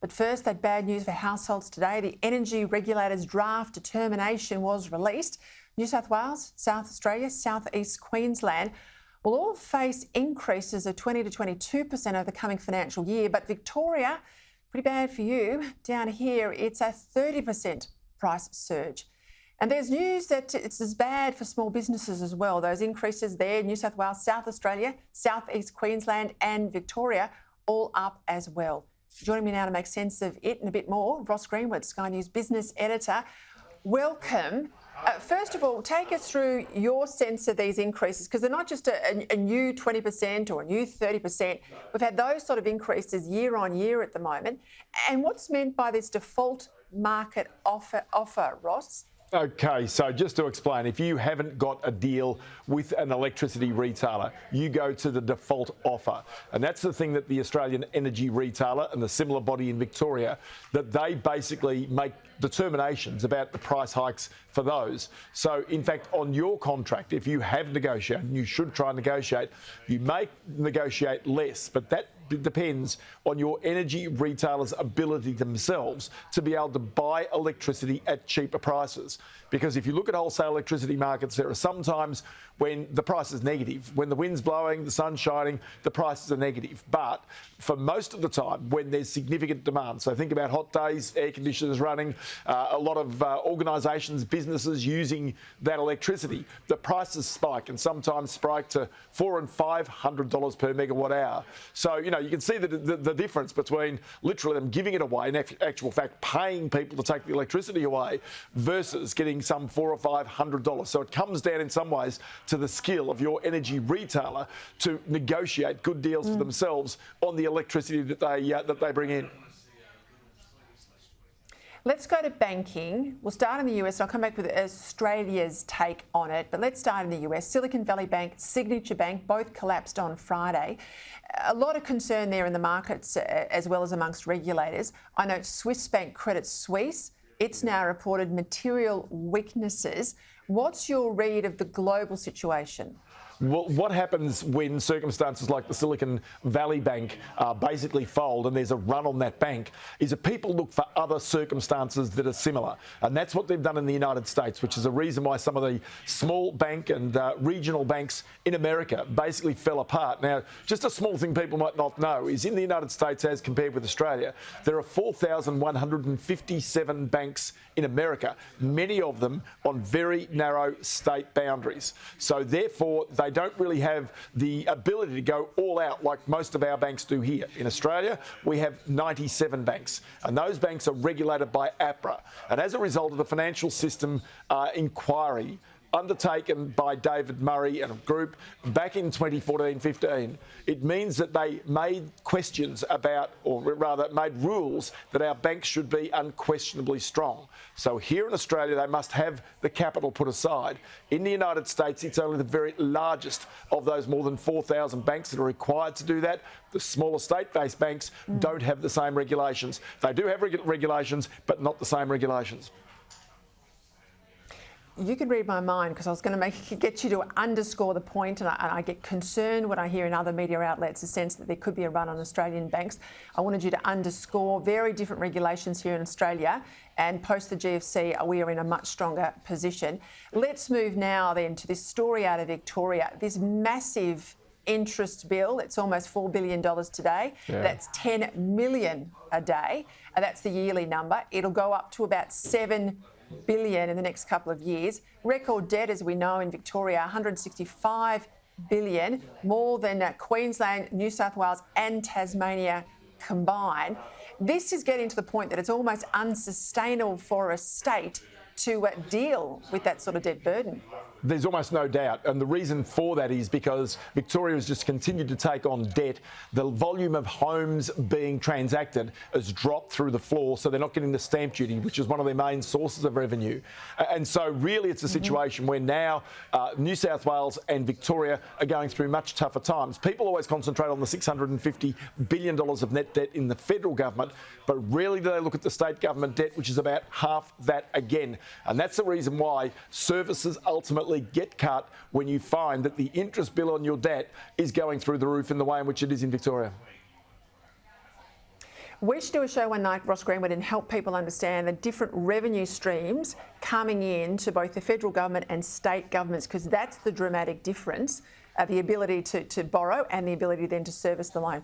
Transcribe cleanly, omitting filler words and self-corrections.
But first, that bad news for households today. The energy regulator's draft determination was released. New South Wales, South Australia, South East Queensland will all face increases of 20 to 22% over the coming financial year. But Victoria, pretty bad for you. Down here, it's a 30% price surge. And there's news that it's as bad for small businesses as well. Those increases there, New South Wales, South Australia, South East Queensland and Victoria, all up as well. Joining me now to make sense of it and a bit more, Ross Greenwood, Sky News business editor. Welcome. First of all, take us through your sense of these increases, because they're not just a new 20% or a new 30%. We've had those sort of increases year on year at the moment. And what's meant by this default market offer, Ross? Okay, so just to explain, if you haven't got a deal with an electricity retailer, you go to the default offer. And that's the thing that the Australian energy retailer and the similar body in Victoria, that they basically make determinations about the price hikes for those. So, in fact, on your contract, if you have negotiated, and you should try and negotiate, you may negotiate less, but that depends on your energy retailers' ability themselves to be able to buy electricity at cheaper prices. Because if you look at wholesale electricity markets, there are some times when the price is negative. When the wind's blowing, the sun's shining, the prices are negative. But for most of the time, when there's significant demand, so think about hot days, air conditioners running, a lot of organisations, businesses using that electricity, the prices spike and sometimes spike to $400 and $500 per megawatt hour. So, you know, you can see the difference between literally them giving it away, in actual fact paying people to take the electricity away, versus getting some $400 or $500. So it comes down in some ways to the skill of your energy retailer to negotiate good deals for themselves on the electricity that they bring in. Let's go to banking. We'll start in the US. I'll come back with Australia's take on it. But let's start in the US. Silicon Valley Bank, Signature Bank, both collapsed on Friday. A lot of concern there in the markets as well as amongst regulators. I note Swiss bank Credit Suisse, it's now reported material weaknesses. What's your read of the global situation? Well, what happens when circumstances like the Silicon Valley Bank basically fold and there's a run on that bank is that people look for other circumstances that are similar. And that's what they've done in the United States, which is a reason why some of the small bank and regional banks in America basically fell apart. Now, just a small thing people might not know is in the United States, as compared with Australia, there are 4,157 banks in America, many of them on very narrow state boundaries. So therefore, they don't really have the ability to go all out like most of our banks do here. In Australia, we have 97 banks, and those banks are regulated by APRA. And as a result of the financial system inquiry undertaken by David Murray and a group back in 2014-15, it means that they made questions about, or rather made rules that our banks should be unquestionably strong. So here in Australia, they must have the capital put aside. In the United States, it's only the very largest of those more than 4,000 banks that are required to do that. The smaller state-based banks don't have the same regulations. They do have regulations, but not the same regulations. You can read my mind, because I was going to get you to underscore the point, and I get concerned when I hear in other media outlets a sense that there could be a run on Australian banks. I wanted you to underscore very different regulations here in Australia, and post the GFC, we are in a much stronger position. Let's move now then to this story out of Victoria, this massive interest bill. It's almost $4 billion today. Yeah. That's $10 million a day. That's the yearly number. It'll go up to about $7 billion in the next couple of years. Record debt, as we know, in Victoria, $165 billion, more than Queensland, New South Wales and Tasmania combined. This is getting to the point that it's almost unsustainable for a state to deal with that sort of debt burden. There's almost no doubt. And the reason for that is because Victoria has just continued to take on debt. The volume of homes being transacted has dropped through the floor, so they're not getting the stamp duty, which is one of their main sources of revenue. And so really it's a situation where now New South Wales and Victoria are going through much tougher times. People always concentrate on the $650 billion of net debt in the federal government, but rarely do they look at the state government debt, which is about half that again. And that's the reason why services ultimately get cut when you find that the interest bill on your debt is going through the roof in the way in which it is in Victoria. We should do a show one night, Ross Greenwood, and help people understand the different revenue streams coming in to both the federal government and state governments, because that's the dramatic difference, the ability to borrow and the ability then to service the loan.